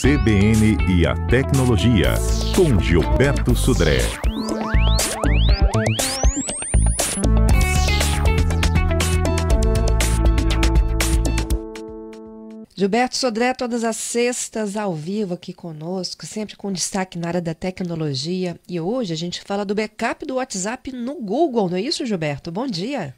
CBN e a Tecnologia, com Gilberto Sudré. Gilberto Sodré, todas as sextas ao vivo aqui conosco, sempre com destaque na área da tecnologia. E hoje a gente fala do backup do WhatsApp no Google, não é isso, Gilberto? Bom dia.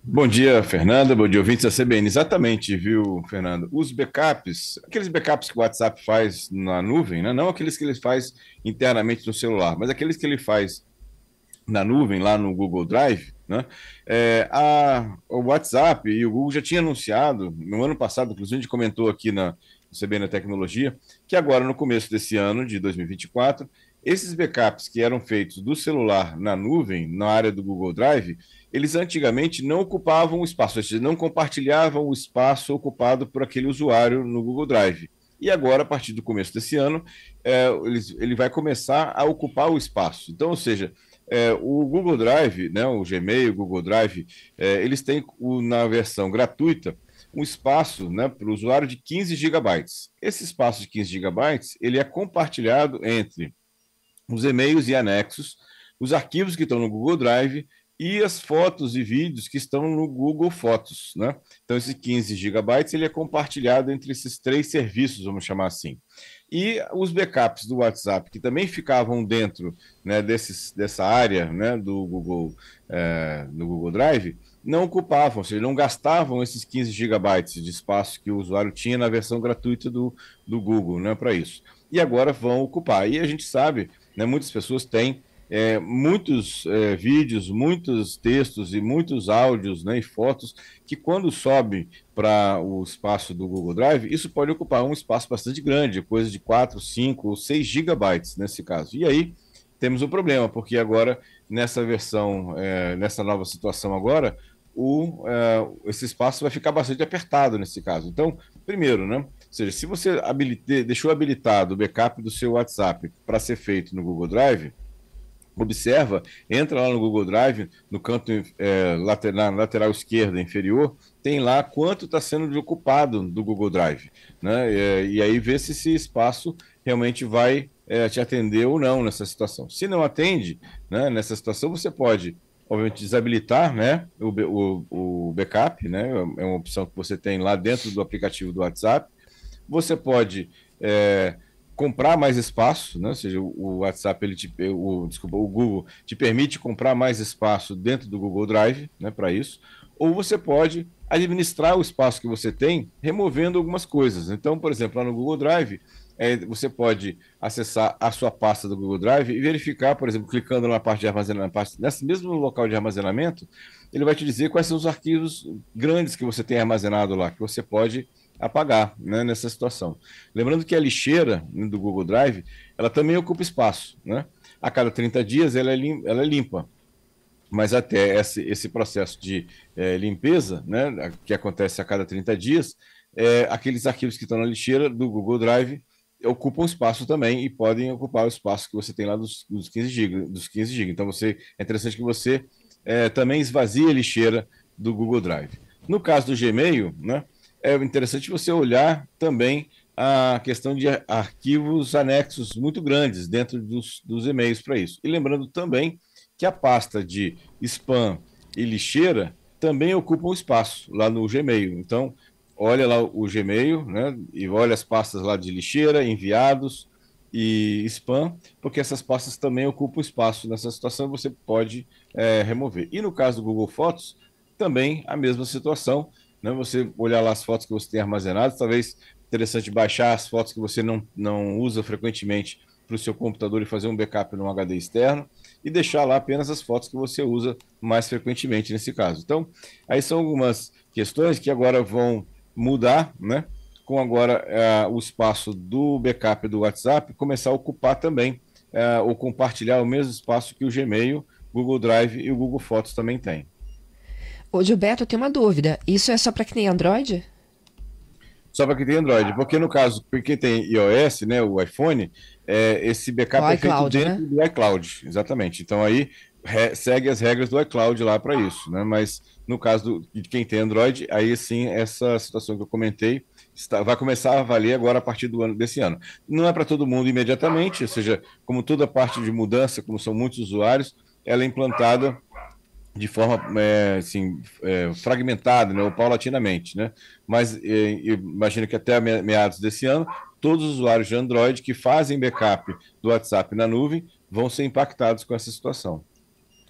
Bom dia, Fernanda. Bom dia, ouvintes da CBN. Exatamente, viu, Fernanda? Os backups, aqueles backups que o WhatsApp faz na nuvem, né? Não aqueles que ele faz internamente no celular, mas aqueles que ele faz na nuvem, lá no Google Drive, né? O WhatsApp e o Google já tinham anunciado, no ano passado, inclusive a gente comentou aqui no CBN Tecnologia, que agora, no começo desse ano, de 2024, esses backups que eram feitos do celular na nuvem, na área do Google Drive, eles antigamente não ocupavam o espaço, ou seja, não compartilhavam o espaço ocupado por aquele usuário no Google Drive. E agora, a partir do começo desse ano, ele vai começar a ocupar o espaço. Então, ou seja, o Google Drive, né, o Gmail, o Google Drive, eles têm na versão gratuita um espaço, né, para o usuário de 15 gigabytes. Esse espaço de 15 gigabytes ele é compartilhado entre os e-mails e anexos, os arquivos que estão no Google Drive e as fotos e vídeos que estão no Google Fotos, né? Então, esses 15 gigabytes ele é compartilhado entre esses três serviços, vamos chamar assim. E os backups do WhatsApp, que também ficavam dentro, né, dessa área, né, do Google Drive, não ocupavam, ou seja, não gastavam esses 15 gigabytes de espaço que o usuário tinha na versão gratuita do Google, né, para isso. E agora vão ocupar. E a gente sabe, né, muitas pessoas têm muitos vídeos, muitos textos e muitos áudios, né, e fotos que quando sobe para o espaço do Google Drive, isso pode ocupar um espaço bastante grande, coisa de 4, 5 ou 6 gigabytes nesse caso. E aí temos um problema, porque agora nessa versão, nessa nova situação agora, esse espaço vai ficar bastante apertado nesse caso. Então, primeiro, né? Ou seja, se você deixou habilitado o backup do seu WhatsApp para ser feito no Google Drive, observa, entra lá no Google Drive, no canto na lateral esquerda inferior, tem lá quanto está sendo ocupado do Google Drive, né? E aí vê se esse espaço realmente vai te atender ou não nessa situação. Se não atende, né, nessa situação, você pode, obviamente, desabilitar, né, o backup, né? É uma opção que você tem lá dentro do aplicativo do WhatsApp. Você pode comprar mais espaço, né? Ou seja, o WhatsApp, o Google te permite comprar mais espaço dentro do Google Drive, né, para isso, ou você pode administrar o espaço que você tem, removendo algumas coisas. Então, por exemplo, lá no Google Drive, você pode acessar a sua pasta do Google Drive e verificar, por exemplo, clicando na parte de armazenamento, nesse mesmo local de armazenamento, ele vai te dizer quais são os arquivos grandes que você tem armazenado lá, que você pode apagar, né, nessa situação. Lembrando que a lixeira, né, do Google Drive, ela também ocupa espaço, né? A cada 30 dias ela é limpa, mas até esse processo de limpeza, né, que acontece a cada 30 dias, aqueles arquivos que estão na lixeira do Google Drive ocupam espaço também e podem ocupar o espaço que você tem lá dos 15 GB. Então, é interessante que você também esvazie a lixeira do Google Drive. No caso do Gmail, né, é interessante você olhar também a questão de arquivos anexos muito grandes dentro dos e-mails para isso. E lembrando também que a pasta de spam e lixeira também ocupam espaço lá no Gmail. Então, olha lá o Gmail, né, e olha as pastas lá de lixeira, enviados e spam, porque essas pastas também ocupam espaço. Nessa situação você pode remover. E no caso do Google Fotos, também a mesma situação, né? Você olhar lá as fotos que você tem armazenadas, talvez interessante baixar as fotos que você não usa frequentemente para o seu computador e fazer um backup num HD externo e deixar lá apenas as fotos que você usa mais frequentemente nesse caso. Então, aí são algumas questões que agora vão mudar, né? Com agora o espaço do backup do WhatsApp começar a ocupar também ou compartilhar o mesmo espaço que o Gmail, Google Drive e o Google Fotos também tem. Ô, Gilberto, eu tenho uma dúvida. Isso é só para quem tem Android? Só para quem tem Android, porque no caso, para quem tem iOS, né, o iPhone, esse backup O é feito iCloud, dentro, né? do iCloud, exatamente. Então aí segue as regras do iCloud lá para isso, né? Mas no caso de quem tem Android, aí sim essa situação que eu comentei vai começar a valer agora a partir desse ano. Não é para todo mundo imediatamente, ou seja, como toda parte de mudança, como são muitos usuários, ela é implantada de forma assim, fragmentada, né, ou paulatinamente, né? Mas eu imagino que até meados desse ano, todos os usuários de Android que fazem backup do WhatsApp na nuvem vão ser impactados com essa situação.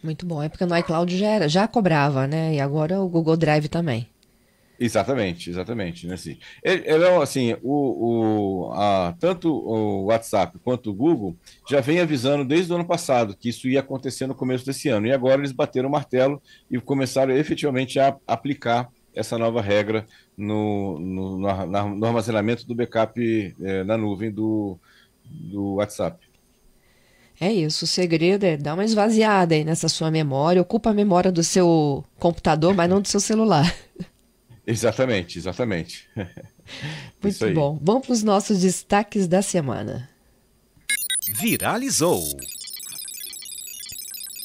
Muito bom. É porque no iCloud já cobrava, né? E agora o Google Drive também. Exatamente, exatamente, né? Assim, assim, tanto o WhatsApp quanto o Google já vem avisando desde o ano passado que isso ia acontecer no começo desse ano. E agora eles bateram o martelo e começaram efetivamente a aplicar essa nova regra no armazenamento do backup na nuvem do WhatsApp. É isso, o segredo é dar uma esvaziada aí nessa sua memória. Ocupa a memória do seu computador, mas não do seu celular. Exatamente, exatamente. Isso Muito aí. bom. Vamos para os nossos destaques da semana. Viralizou.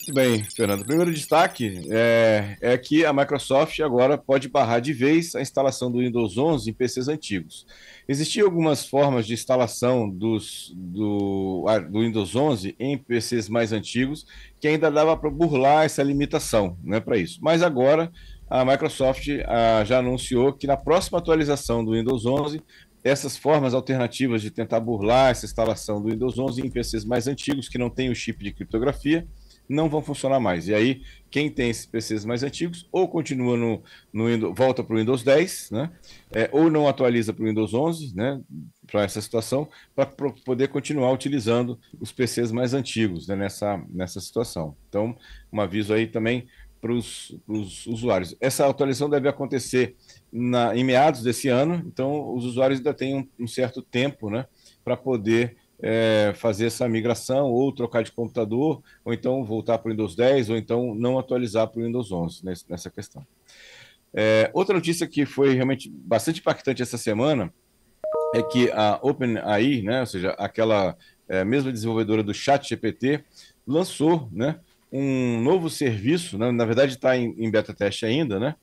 Muito bem, Fernando. O primeiro destaque é que a Microsoft agora pode barrar de vez a instalação do Windows 11 em PCs antigos. Existiam algumas formas de instalação do Windows 11 em PCs mais antigos que ainda dava para burlar essa limitação, né, para isso. Mas agora a Microsoft já anunciou que na próxima atualização do Windows 11, essas formas alternativas de tentar burlar essa instalação do Windows 11 em PCs mais antigos que não têm o chip de criptografia não vão funcionar mais. E aí, quem tem esses PCs mais antigos, ou continua volta para o Windows 10, né? Ou não atualiza para o Windows 11, né? Para essa situação, para poder continuar utilizando os PCs mais antigos, né? Nessa situação. Então, um aviso aí também para os usuários. Essa atualização deve acontecer em meados desse ano, então os usuários ainda têm um certo tempo, né? Para poder fazer essa migração, ou trocar de computador, ou então voltar para o Windows 10, ou então não atualizar para o Windows 11 nessa questão. Outra notícia que foi realmente bastante impactante essa semana é que a OpenAI, né, ou seja, aquela mesma desenvolvedora do ChatGPT, lançou, né, um novo serviço, né, na verdade está em beta teste ainda, né,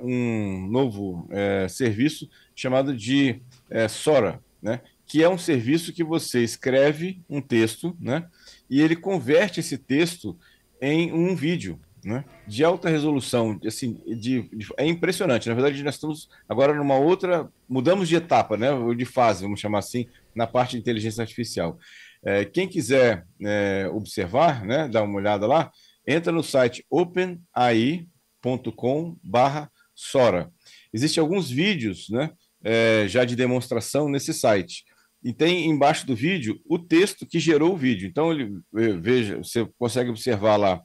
um novo serviço chamado de Sora, né, que é um serviço que você escreve um texto, né, e ele converte esse texto em um vídeo, né, de alta resolução, assim, é impressionante. Na verdade, nós estamos agora numa outra, mudamos de etapa, né, ou de fase, vamos chamar assim, na parte de inteligência artificial. Quem quiser observar, né, dar uma olhada lá, entra no site openai.com/Sora. Existem alguns vídeos, né, já de demonstração nesse site. E tem embaixo do vídeo o texto que gerou o vídeo. Então, veja, você consegue observar lá o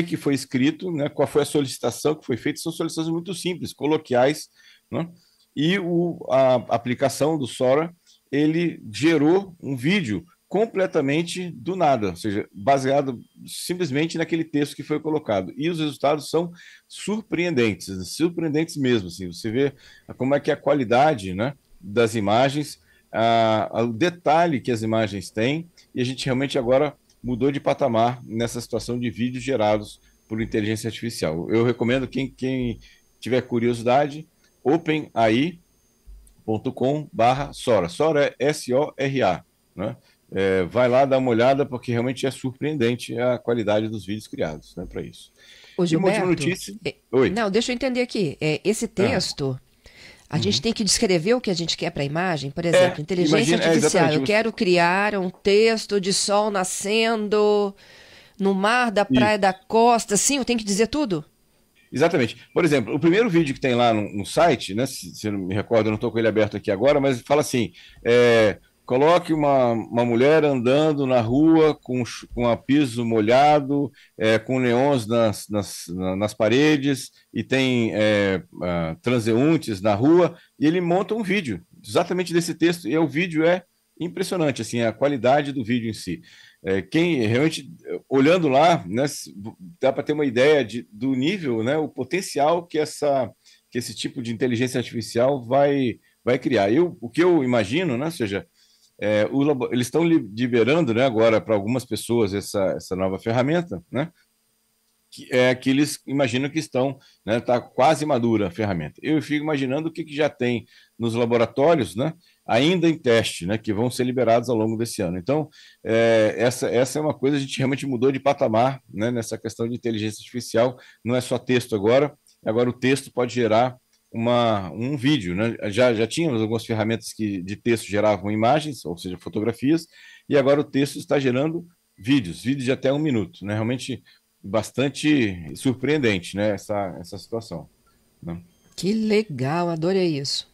que foi escrito, né, qual foi a solicitação que foi feita. São solicitações muito simples, coloquiais, né? E a aplicação do Sora, ele gerou um vídeo completamente do nada, ou seja, baseado simplesmente naquele texto que foi colocado. E os resultados são surpreendentes, surpreendentes mesmo. Assim, você vê como é que é a qualidade, né, das imagens, o detalhe que as imagens têm, e a gente realmente agora mudou de patamar nessa situação de vídeos gerados por inteligência artificial. Eu recomendo quem tiver curiosidade, openai.com/Sora. Sora é Sora, né? Vai lá dar uma olhada, porque realmente é surpreendente a qualidade dos vídeos criados, né, para isso. Ô, E uma última Gilberto, notícia. Oi. não, deixa eu entender aqui. Esse texto, a gente tem que descrever o que a gente quer para a imagem. Por exemplo, inteligência artificial. Eu quero criar um texto de sol nascendo no mar, da praia, da costa. Sim, eu tenho que dizer tudo? Exatamente. Por exemplo, o primeiro vídeo que tem lá no site, né, se eu não me recordo, eu não estou com ele aberto aqui agora, mas fala assim, coloque uma mulher andando na rua com a piso molhado, com neons nas paredes, e tem transeuntes na rua, e ele monta um vídeo exatamente desse texto, e o vídeo é impressionante, assim, a qualidade do vídeo em si. Quem realmente, olhando lá, né, dá para ter uma ideia do nível, né, o potencial que esse tipo de inteligência artificial vai criar. O que eu imagino, né, ou seja, eles estão liberando, né, agora para algumas pessoas essa nova ferramenta, né, que eles imaginam que estão, né, tá quase madura a ferramenta. Eu fico imaginando o que já tem nos laboratórios, né, ainda em teste, né, que vão ser liberados ao longo desse ano. Então, essa é uma coisa, a gente realmente mudou de patamar, né, nessa questão de inteligência artificial. Não é só texto agora o texto pode gerar um vídeo, né? Já tínhamos algumas ferramentas que de texto geravam imagens, ou seja, fotografias, e agora o texto está gerando vídeos de até 1 minuto, né? Realmente bastante surpreendente, né? Essa situação, né? Que legal, adorei isso.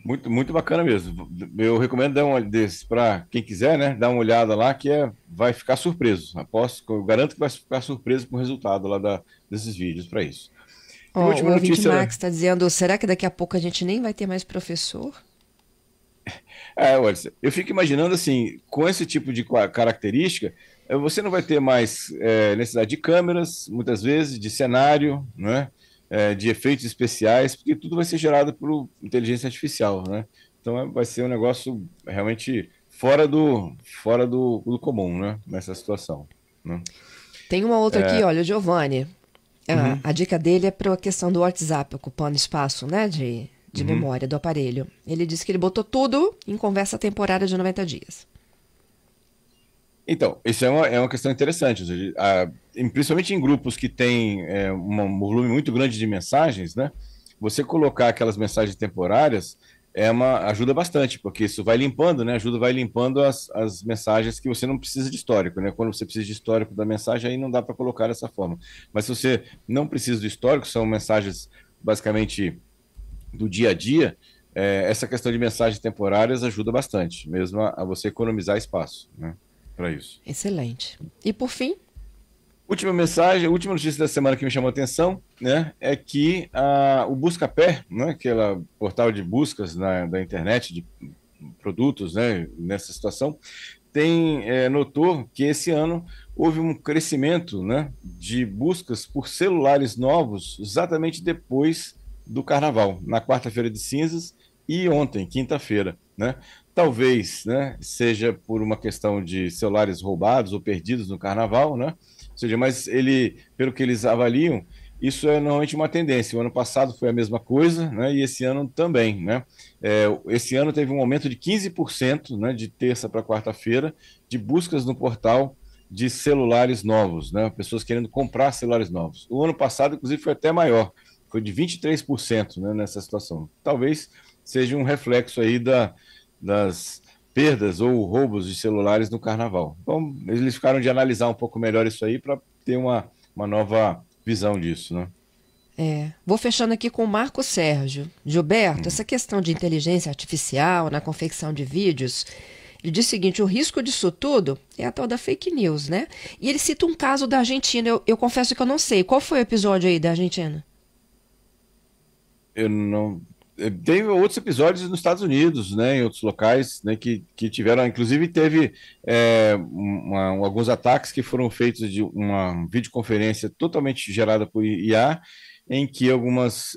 Muito, muito bacana mesmo. Eu recomendo dar uma desse para quem quiser, né? Dar uma olhada lá, que vai ficar surpreso. Eu garanto que vai ficar surpreso com o resultado lá desses vídeos para isso. E Ó, o última ouvinte notícia. Max está dizendo, será que daqui a pouco a gente nem vai ter mais professor? Olha, eu fico imaginando assim, com esse tipo de característica, você não vai ter mais necessidade de câmeras, muitas vezes, de cenário, né? De efeitos especiais, porque tudo vai ser gerado por inteligência artificial, né? Então vai ser um negócio realmente fora do comum, né? Nessa situação, né? Tem uma outra aqui, olha, o Giovanni. Uhum. A dica dele é para a questão do WhatsApp, ocupando espaço, né, de memória do aparelho. Ele disse que ele botou tudo em conversa temporária de 90 dias. Então, isso é uma questão interessante, ou seja, principalmente em grupos que têm um volume muito grande de mensagens, né? Você colocar aquelas mensagens temporárias ajuda bastante, porque isso vai limpando, né? Vai limpando as mensagens que você não precisa de histórico, né? Quando você precisa de histórico da mensagem, aí não dá para colocar dessa forma. Mas se você não precisa do histórico, são mensagens basicamente do dia a dia, essa questão de mensagens temporárias ajuda bastante, mesmo a você economizar espaço, né? Para isso. Excelente. E por fim? Última notícia da semana que me chamou a atenção, né, é que o Buscapé, né, aquele portal de buscas da internet de produtos, né, nessa situação, notou que esse ano houve um crescimento, né, de buscas por celulares novos exatamente depois do Carnaval, na quarta-feira de cinzas e ontem, quinta-feira, né? Talvez, né, seja por uma questão de celulares roubados ou perdidos no Carnaval, né? Ou seja, mas pelo que eles avaliam, isso é normalmente uma tendência. O ano passado foi a mesma coisa, né? E esse ano também, né? Esse ano teve um aumento de 15%, né, de terça para quarta-feira, de buscas no portal de celulares novos, né? Pessoas querendo comprar celulares novos. O ano passado, inclusive, foi até maior, foi de 23%, né, nessa situação. Talvez seja um reflexo aí das perdas ou roubos de celulares no Carnaval. Então, eles ficaram de analisar um pouco melhor isso aí para ter uma nova visão disso, né? Vou fechando aqui com o Marco Sérgio. Gilberto, essa questão de inteligência artificial na confecção de vídeos, ele diz o seguinte, o risco disso tudo é a tal da fake news, né? E ele cita um caso da Argentina, eu confesso que eu não sei. Qual foi o episódio aí da Argentina? Eu não... Teve outros episódios nos Estados Unidos, né, em outros locais, né, que tiveram, inclusive teve alguns ataques que foram feitos de uma videoconferência totalmente gerada por IA, em que alguns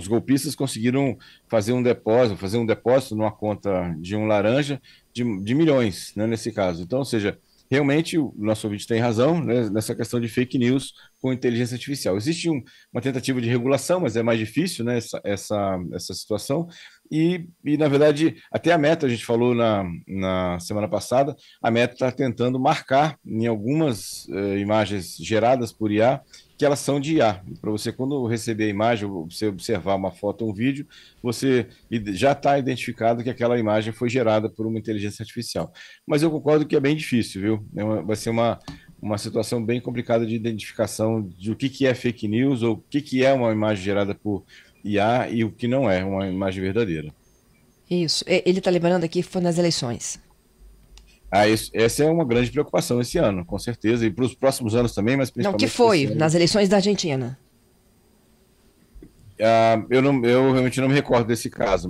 golpistas conseguiram fazer um depósito numa conta de um laranja de milhões, né, nesse caso. Então, ou seja, realmente o nosso ouvinte tem razão, né, nessa questão de fake news com inteligência artificial. Existe uma tentativa de regulação, mas é mais difícil, né, essa situação. E, na verdade, até a Meta, a gente falou na semana passada, a Meta está tentando marcar em algumas imagens geradas por IA que elas são de IA. Para você, quando receber a imagem, você observar uma foto ou um vídeo, você já está identificado que aquela imagem foi gerada por uma inteligência artificial. Mas eu concordo que é bem difícil, viu? Vai ser uma situação bem complicada de identificação de o que é fake news ou o que é uma imagem gerada por IA e o que não é uma imagem verdadeira. Isso. Ele está lembrando aqui que foi nas eleições. Essa é uma grande preocupação esse ano, com certeza, e para os próximos anos também, mas principalmente... Não, que foi nas eleições da Argentina. Eu realmente não me recordo desse caso,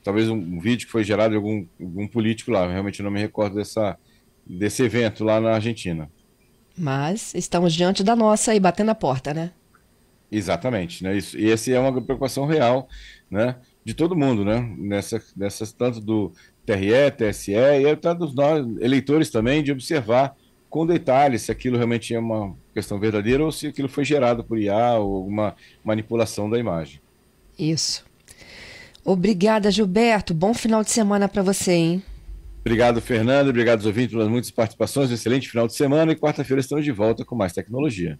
talvez um vídeo que foi gerado de algum político lá, eu realmente não me recordo desse evento lá na Argentina. Mas estamos diante da nossa e batendo a porta, né? Exatamente, né? Isso, e essa é uma preocupação real, né, de todo mundo, né? Tanto do TRE, TSE e até dos nós, eleitores também, de observar com detalhes se aquilo realmente é uma questão verdadeira ou se aquilo foi gerado por IA ou alguma manipulação da imagem. Isso. Obrigada, Gilberto. Bom final de semana para você, hein? Obrigado, Fernando. Obrigado aos ouvintes pelas muitas participações. Um excelente final de semana e quarta-feira estamos de volta com mais tecnologia.